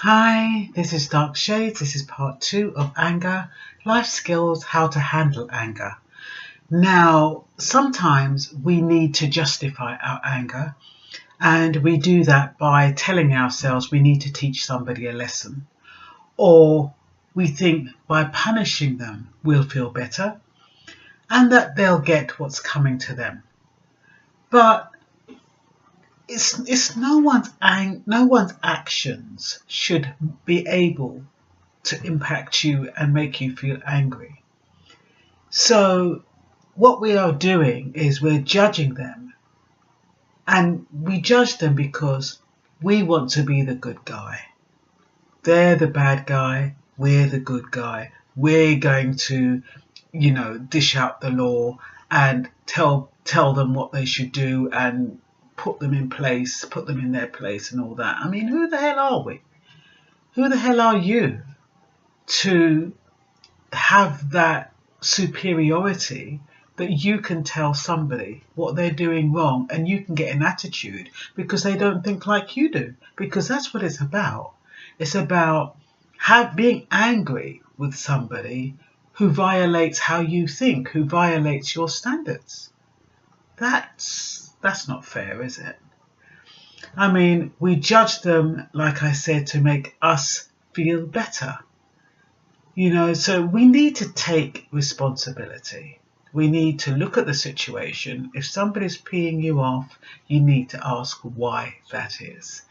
Hi, this is Dark Shades. This is part 2 of anger, life skills, how to handle anger. Now, sometimes we need to justify our anger, and we do that by telling ourselves we need to teach somebody a lesson, or we think by punishing them we'll feel better and that they'll get what's coming to them. But it's no one's actions should be able to impact you and make you feel angry. So what we are doing is we're judging them, and we judge them because we want to be the good guy. They're the bad guy, we're the good guy. We're going to, dish out the law and tell them what they should do and put them in their place and all that. I mean, who the hell are we? Who the hell are you to have that superiority that you can tell somebody what they're doing wrong and you can get an attitude because they don't think like you do? Because that's what it's about. It's about being angry with somebody who violates how you think, who violates your standards. That's not fair, is it? I mean, we judge them, like I said, to make us feel better. So we need to take responsibility. We need to look at the situation. If somebody's peeing you off, you need to ask why that is.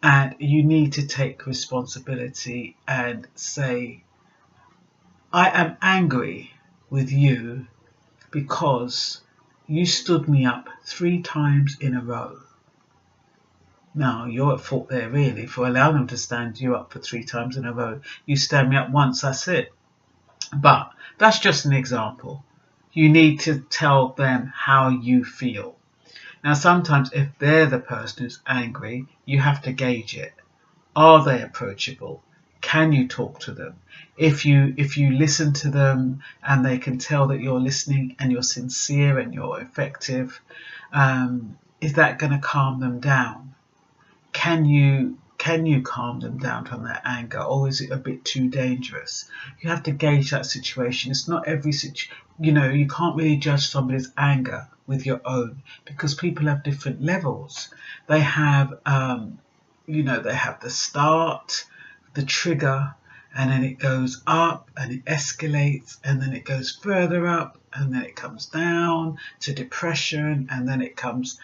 And you need to take responsibility and say, I am angry with you because you stood me up 3 times in a row. Now, you're at fault there, really, for allowing them to stand you up for 3 times in a row. You stand me up once, that's it. But that's just an example. You need to tell them how you feel. Now, sometimes if they're the person who's angry, you have to gauge it. Are they approachable? Can you talk to them? If you listen to them and they can tell that you're listening and you're sincere and you're effective, is that going to calm them down? Can you calm them down from their anger, or is it a bit too dangerous? You have to gauge that situation. It's not every situation. You can't really judge somebody's anger with your own because people have different levels. They have, they have the start, the trigger, and then it goes up and it escalates and then it goes further up and then it comes down to depression and then it comes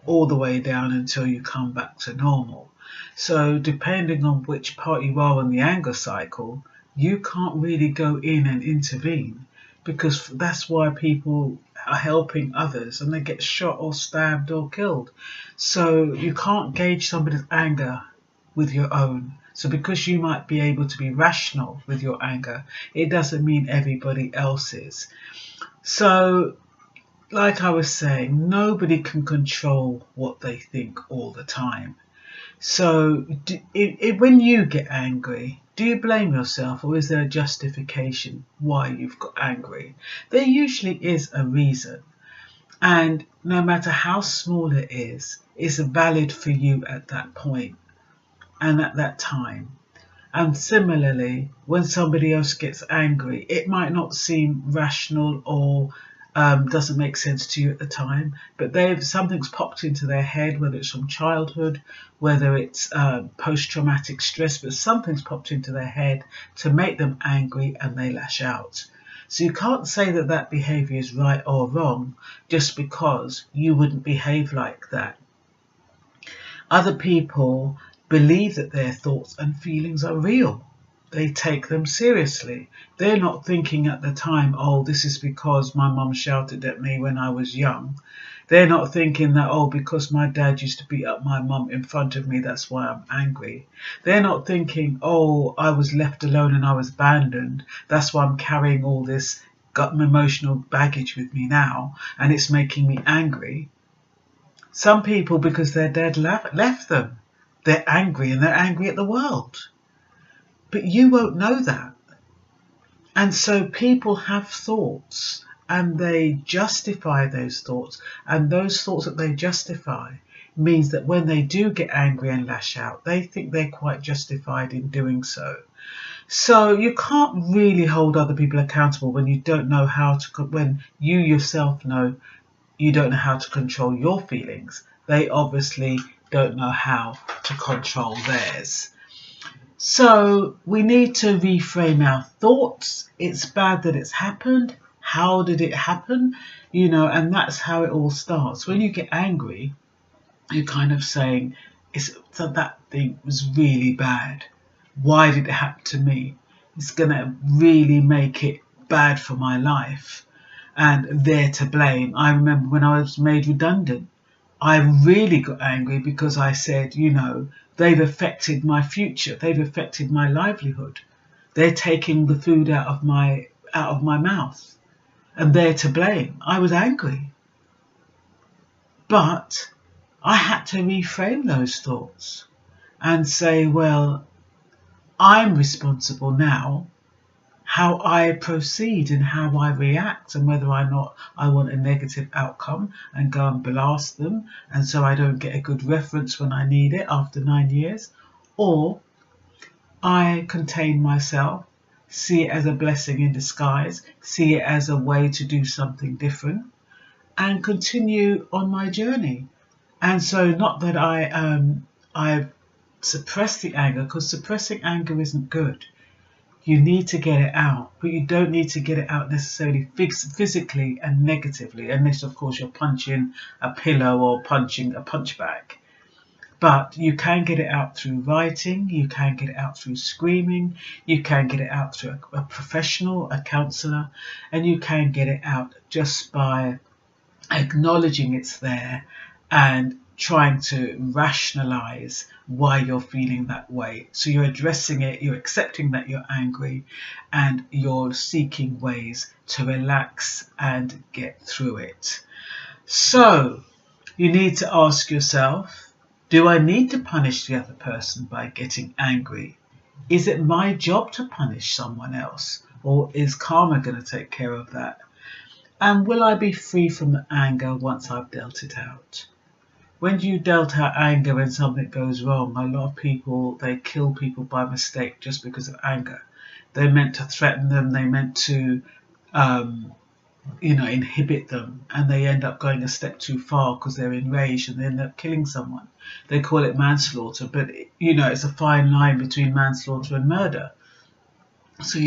all the way down until you come back to normal. So depending on which part you are on the anger cycle, you can't really go in and intervene, because that's why people are helping others and they get shot or stabbed or killed. So you can't gauge somebody's anger with your own. So because you might be able to be rational with your anger, it doesn't mean everybody else is. So like I was saying, nobody can control what they think all the time. So when you get angry, do you blame yourself, or is there a justification why you've got angry? There usually is a reason. And no matter how small it is, it's valid for you at that point and at that time. And similarly, when somebody else gets angry, it might not seem rational or doesn't make sense to you at the time, but something's popped into their head, whether it's from childhood, whether it's post-traumatic stress, but something's popped into their head to make them angry and they lash out. So you can't say that that behaviour is right or wrong just because you wouldn't behave like that. Other people believe that their thoughts and feelings are real. They take them seriously. They're not thinking at the time, oh, this is because my mum shouted at me when I was young. They're not thinking that, oh, because my dad used to beat up my mum in front of me, that's why I'm angry. They're not thinking, oh, I was left alone and I was abandoned, that's why I'm carrying all this emotional baggage with me now and it's making me angry. Some people, because their dad left them, they're angry and they're angry at the world. But you won't know that. And so people have thoughts and they justify those thoughts. And those thoughts that they justify means that when they do get angry and lash out, they think they're quite justified in doing so. So you can't really hold other people accountable when you don't know how to, when you yourself know you don't know how to control your feelings. They obviously don't know how to control theirs. So we need to reframe our thoughts. It's bad that it's happened. How did it happen? You know, and that's how it all starts. When you get angry, you're kind of saying, so that thing was really bad. Why did it happen to me? It's going to really make it bad for my life. And they're to blame. I remember when I was made redundant, I really got angry because I said, you know, they've affected my future. They've affected my livelihood. They're taking the food out of my mouth, and they're to blame. I was angry. But I had to reframe those thoughts and say, well, I'm responsible now, how I proceed and how I react, and whether or not I want a negative outcome and go and blast them, and so I don't get a good reference when I need it after 9 years, or I contain myself, see it as a blessing in disguise, see it as a way to do something different, and continue on my journey. And so not that I've suppressed the anger, because suppressing anger isn't good. You need to get it out, but you don't need to get it out necessarily physically and negatively, unless of course you're punching a pillow or punching a punch bag. But you can get it out through writing, you can get it out through screaming, you can get it out through a professional, a counsellor, and you can get it out just by acknowledging it's there and trying to rationalize why you're feeling that way. So you're addressing it, you're accepting that you're angry, and you're seeking ways to relax and get through it. So you need to ask yourself, do I need to punish the other person by getting angry? Is it my job to punish someone else, or is karma going to take care of that? And will I be free from the anger once I've dealt it out? When you dealt out anger when something goes wrong, a lot of people, they kill people by mistake just because of anger. They meant to threaten them, they meant to, inhibit them, and they end up going a step too far because they're enraged and they end up killing someone. They call it manslaughter, but it's a fine line between manslaughter and murder. So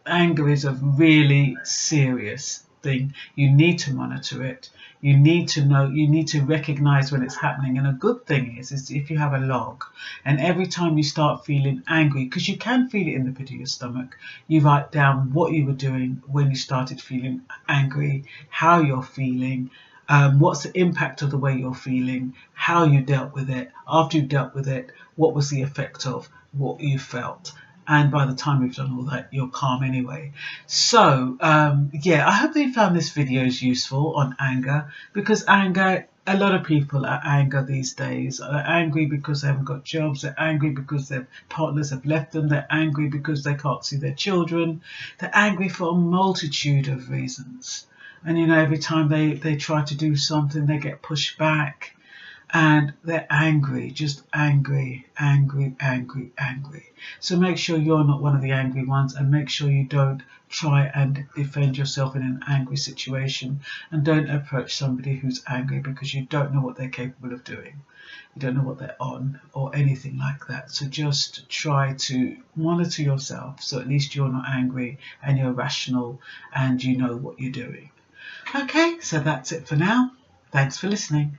anger is a really serious thing. You need to monitor it. You need to know, you need to recognize when it's happening. And a good thing is if you have a log, and every time you start feeling angry, because you can feel it in the pit of your stomach, you write down what you were doing when you started feeling angry, how you're feeling, what's the impact of the way you're feeling, how you dealt with it, after you dealt with it, what was the effect of what you felt. And by the time we've done all that, you're calm anyway. So, I hope that you found this video useful on anger, because anger, a lot of people are angry these days. They're angry because they haven't got jobs. They're angry because their partners have left them. They're angry because they can't see their children. They're angry for a multitude of reasons. And, every time they try to do something, they get pushed back. And they're angry, just angry, angry, angry, angry. So make sure you're not one of the angry ones, and make sure you don't try and defend yourself in an angry situation, and don't approach somebody who's angry, because you don't know what they're capable of doing. You don't know what they're on or anything like that. So just try to monitor yourself, so at least you're not angry and you're rational and you know what you're doing. Okay, so that's it for now. Thanks for listening.